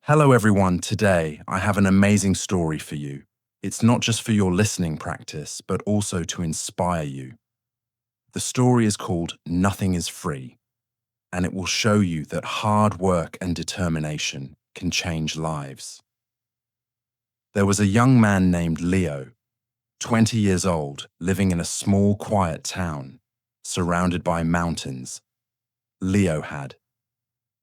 Hello, everyone. Today, I have an amazing story for you. It's not just for your listening practice, but also to inspire you. The story is called Nothing is Free, and it will show you that hard work and determination can change lives. There was a young man named Leo, 20 years old, living in a small, quiet town, surrounded by mountains. Leo had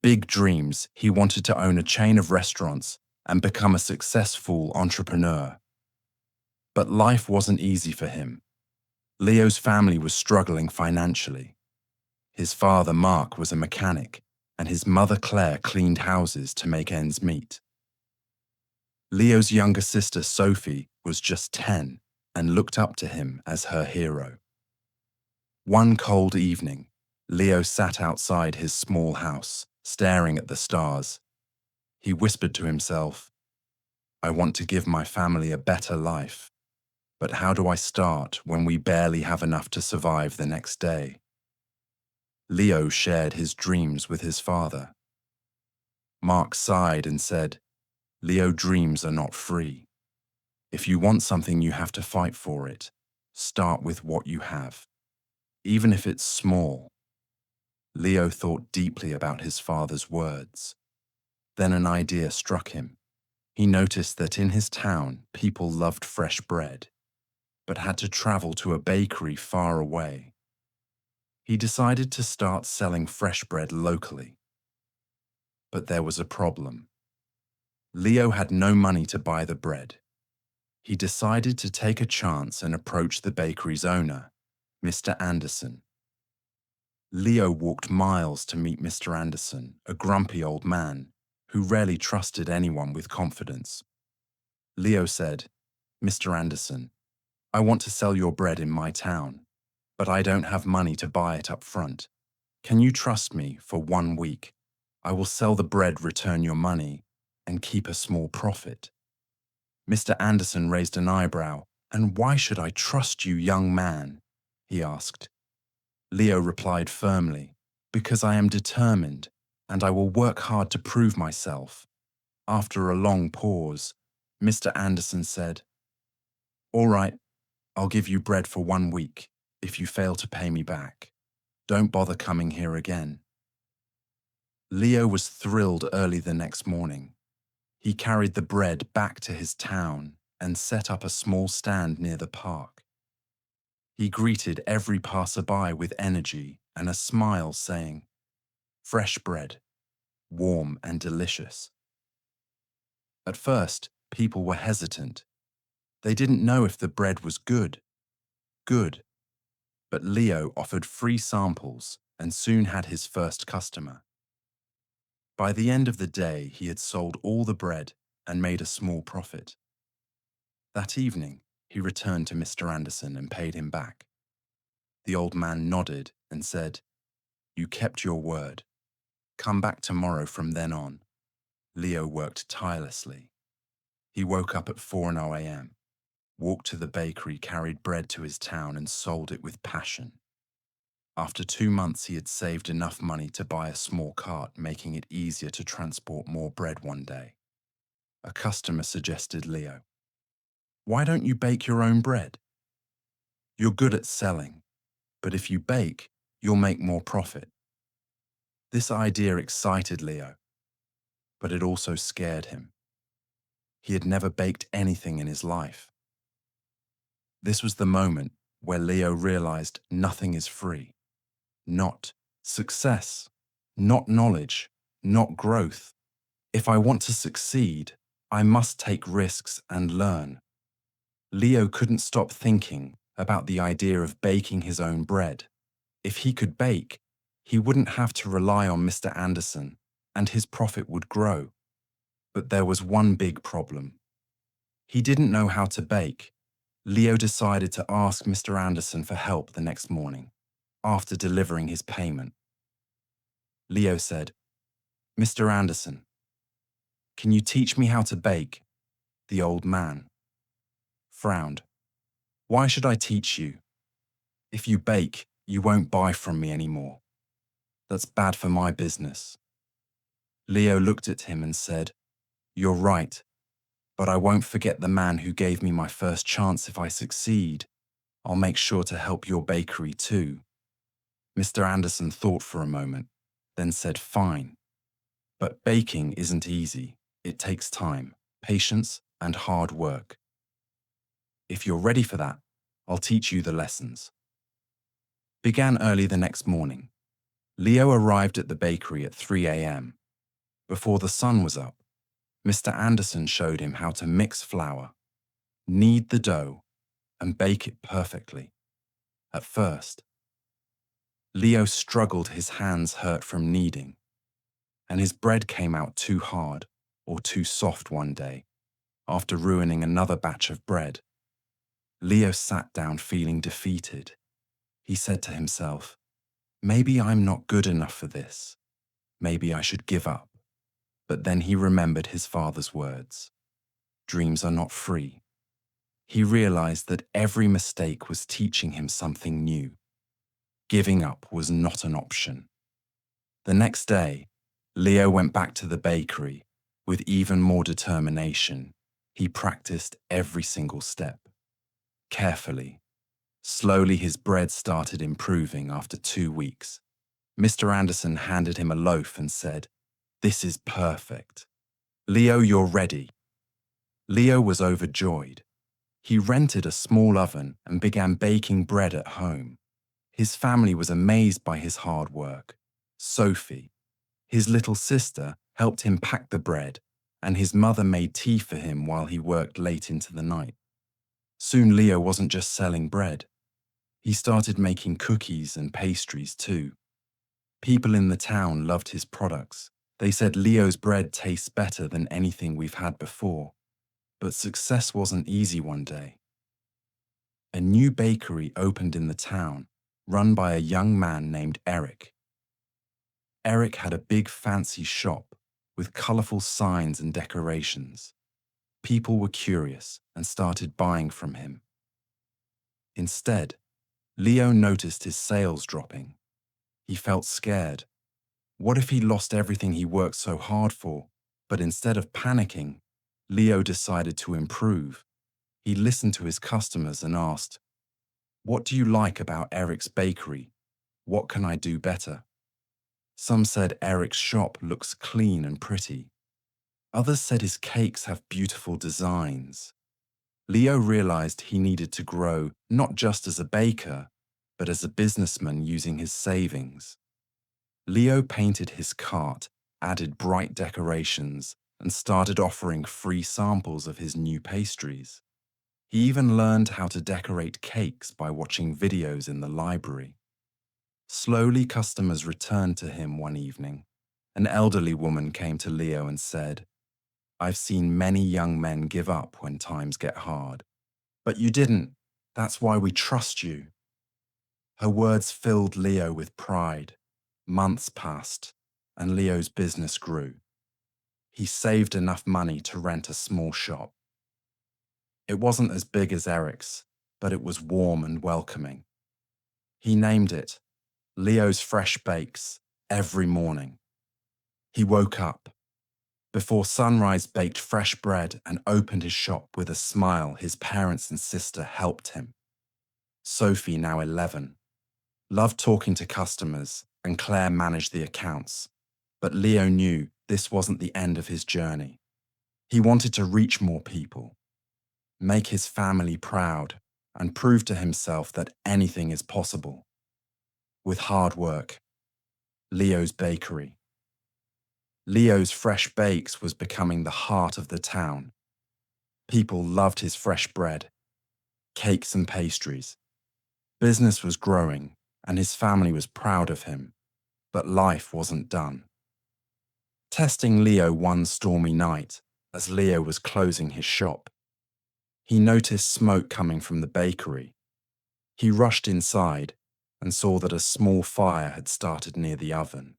big dreams. He wanted to own a chain of restaurants and become a successful entrepreneur. But life wasn't easy for him. Leo's family was struggling financially. His father, Mark, was a mechanic, and his mother, Claire, cleaned houses to make ends meet. Leo's younger sister, Sophie, was just 10 and looked up to him as her hero. One cold evening, Leo sat outside his small house, staring at the stars. He whispered to himself, "I want to give my family a better life. But how do I start when we barely have enough to survive the next day?" Leo shared his dreams with his father. Mark sighed and said, "Leo, dreams are not free. If you want something, you have to fight for it. Start with what you have, even if it's small." Leo thought deeply about his father's words. Then an idea struck him. He noticed that in his town, people loved fresh bread, but had to travel to a bakery far away. He decided to start selling fresh bread locally. But there was a problem. Leo had no money to buy the bread. He decided to take a chance and approach the bakery's owner, Mr. Anderson. Leo walked miles to meet Mr. Anderson, a grumpy old man who rarely trusted anyone with confidence. Leo said, "Mr. Anderson, I want to sell your bread in my town, but I don't have money to buy it up front. Can you trust me for 1 week? I will sell the bread, return your money, and keep a small profit." Mr. Anderson raised an eyebrow. "And why should I trust you, young man?" he asked. Leo replied firmly, "Because I am determined, and I will work hard to prove myself." After a long pause, Mr. Anderson said, "All right, I'll give you bread for 1 week if you fail to pay me back. Don't bother coming here again." Leo was thrilled early the next morning. He carried the bread back to his town and set up a small stand near the park. He greeted every passerby with energy and a smile, saying, "Fresh bread, warm and delicious." At first, people were hesitant. They didn't know if the bread was good. But Leo offered free samples and soon had his first customer. By the end of the day, he had sold all the bread and made a small profit. That evening, he returned to Mr. Anderson and paid him back. The old man nodded and said, "You kept your word. Come back tomorrow from then on." Leo worked tirelessly. He woke up at 4 a.m., walked to the bakery, carried bread to his town, and sold it with passion. After 2 months, he had saved enough money to buy a small cart, making it easier to transport more bread one day. A customer suggested Leo, "Why don't you bake your own bread? You're good at selling, but if you bake, you'll make more profit." This idea excited Leo, but it also scared him. He had never baked anything in his life. This was the moment where Leo realized nothing is free. Not success, not knowledge, not growth. If I want to succeed, I must take risks and learn. Leo couldn't stop thinking about the idea of baking his own bread. If he could bake, he wouldn't have to rely on Mr. Anderson, and his profit would grow. But there was one big problem. He didn't know how to bake. Leo decided to ask Mr. Anderson for help the next morning, after delivering his payment. Leo said, "Mr. Anderson, can you teach me how to bake?" The old man frowned. "Why should I teach you? If you bake, you won't buy from me anymore. That's bad for my business." Leo looked at him and said, You're right, but I won't forget the man who gave me my first chance if I succeed. I'll make sure to help your bakery too. Mr. Anderson thought for a moment, then said, fine. But baking isn't easy. It takes time, patience, and hard work. If you're ready for that, I'll teach you the lessons. Began early the next morning. Leo arrived at the bakery at 3 a.m. Before the sun was up, Mr. Anderson showed him how to mix flour, knead the dough, and bake it perfectly. At first, Leo struggled. His hands hurt from kneading, and his bread came out too hard or too soft one day. After ruining another batch of bread, Leo sat down feeling defeated. He said to himself, maybe I'm not good enough for this. Maybe I should give up. But then he remembered his father's words. Dreams are not free. He realized that every mistake was teaching him something new. Giving up was not an option. The next day, Leo went back to the bakery with even more determination. He practiced every single step. Carefully. Slowly his bread started improving after 2 weeks. Mr. Anderson handed him a loaf and said, this is perfect. Leo, you're ready. Leo was overjoyed. He rented a small oven and began baking bread at home. His family was amazed by his hard work. Sophie, his little sister, helped him pack the bread, and his mother made tea for him while he worked late into the night. Soon Leo wasn't just selling bread. He started making cookies and pastries too. People in the town loved his products. They said Leo's bread tastes better than anything we've had before. But success wasn't easy one day. A new bakery opened in the town, run by a young man named Eric. Eric had a big fancy shop with colorful signs and decorations. People were curious and started buying from him. Instead, Leo noticed his sales dropping. He felt scared. What if he lost everything he worked so hard for? But instead of panicking, Leo decided to improve. He listened to his customers and asked, what do you like about Eric's bakery? What can I do better? Some said Eric's shop looks clean and pretty. Others said his cakes have beautiful designs. Leo realized he needed to grow not just as a baker, but as a businessman using his savings. Leo painted his cart, added bright decorations, and started offering free samples of his new pastries. He even learned how to decorate cakes by watching videos in the library. Slowly, customers returned to him one evening. An elderly woman came to Leo and said, I've seen many young men give up when times get hard. But you didn't. That's why we trust you. Her words filled Leo with pride. Months passed, and Leo's business grew. He saved enough money to rent a small shop. It wasn't as big as Eric's, but it was warm and welcoming. He named it Leo's Fresh Bakes every morning. He woke up. Before sunrise, baked fresh bread and opened his shop with a smile. His parents and sister helped him. Sophie, now 11, loved talking to customers, and Claire managed the accounts. But Leo knew this wasn't the end of his journey. He wanted to reach more people, make his family proud, and prove to himself that anything is possible. With hard work, Leo's Bakery. Leo's Fresh Bakes was becoming the heart of the town. People loved his fresh bread, cakes and pastries. Business was growing, and his family was proud of him. But life wasn't done. Testing Leo one stormy night, as Leo was closing his shop, he noticed smoke coming from the bakery. He rushed inside and saw that a small fire had started near the oven.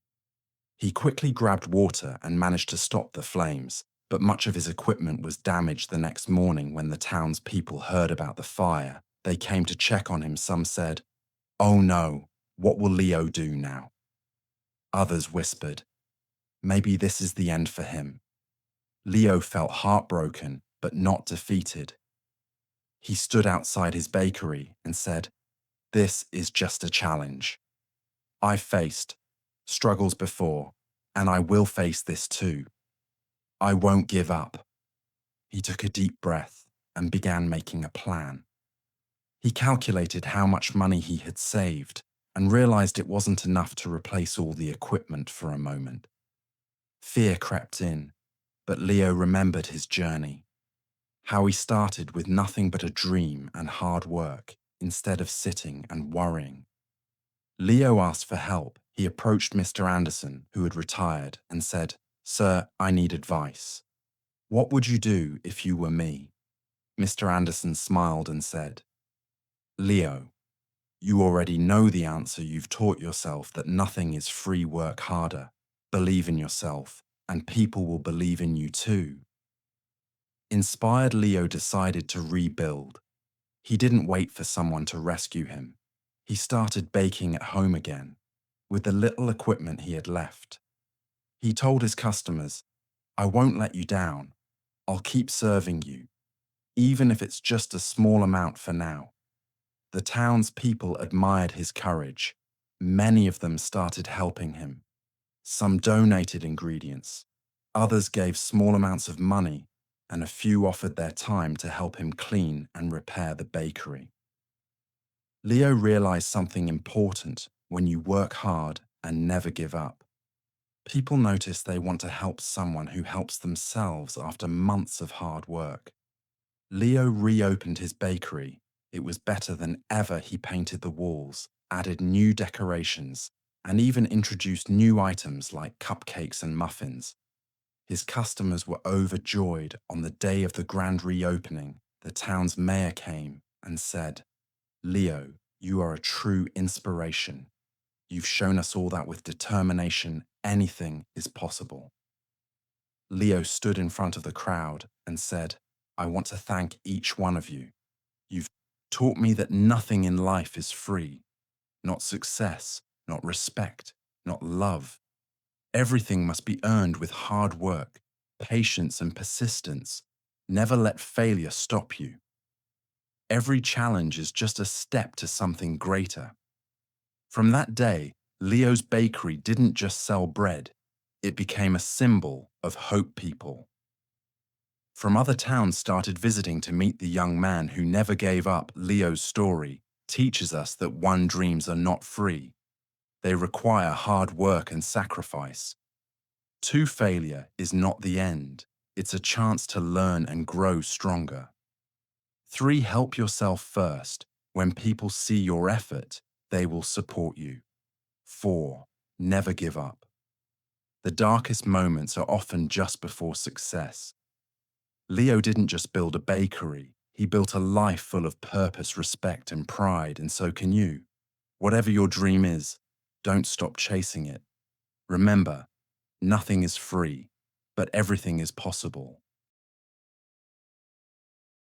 He quickly grabbed water and managed to stop the flames, but much of his equipment was damaged the next morning. When the townspeople heard about the fire, they came to check on him. Some said, "Oh no, what will Leo do now?" Others whispered, "Maybe this is the end for him." Leo felt heartbroken, but not defeated. He stood outside his bakery and said, "This is just a challenge. I've faced struggles before, and I will face this too. I won't give up." He took a deep breath and began making a plan. He calculated how much money he had saved and realized it wasn't enough to replace all the equipment for a moment. Fear crept in, but Leo remembered his journey, how he started with nothing but a dream and hard work instead of sitting and worrying. Leo asked for help. He approached Mr. Anderson, who had retired, and said, "Sir, I need advice. What would you do if you were me?" Mr. Anderson smiled and said, "Leo, you already know the answer. You've taught yourself that nothing is free. Work harder, believe in yourself, and people will believe in you too." Inspired, Leo decided to rebuild. He didn't wait for someone to rescue him. He started baking at home again, with the little equipment he had left. He told his customers, "I won't let you down. I'll keep serving you, even if it's just a small amount for now." The town's people admired his courage. Many of them started helping him. Some donated ingredients, others gave small amounts of money, and a few offered their time to help him clean and repair the bakery. Leo realized something important: when you work hard and never give up, people notice they want to help someone who helps themselves after months of hard work. Leo reopened his bakery. It was better than ever. He painted the walls, added new decorations, and even introduced new items like cupcakes and muffins. His customers were overjoyed. On the day of the grand reopening, the town's mayor came and said, "Leo, you are a true inspiration. You've shown us all that with determination, anything is possible." Leo stood in front of the crowd and said, "I want to thank each one of you. You've taught me that nothing in life is free. Not success, not respect, not love. Everything must be earned with hard work, patience, and persistence. Never let failure stop you. Every challenge is just a step to something greater." From that day, Leo's bakery didn't just sell bread, it became a symbol of hope. People from other towns started visiting to meet the young man who never gave up. Leo's story teaches us that one, dreams are not free. They require hard work and sacrifice. Two, failure is not the end. It's a chance to learn and grow stronger. Three, help yourself first. When people see your effort, they will support you. Four, never give up. The darkest moments are often just before success. Leo didn't just build a bakery, he built a life full of purpose, respect, and pride, and so can you. Whatever your dream is, don't stop chasing it. Remember, nothing is free, but everything is possible.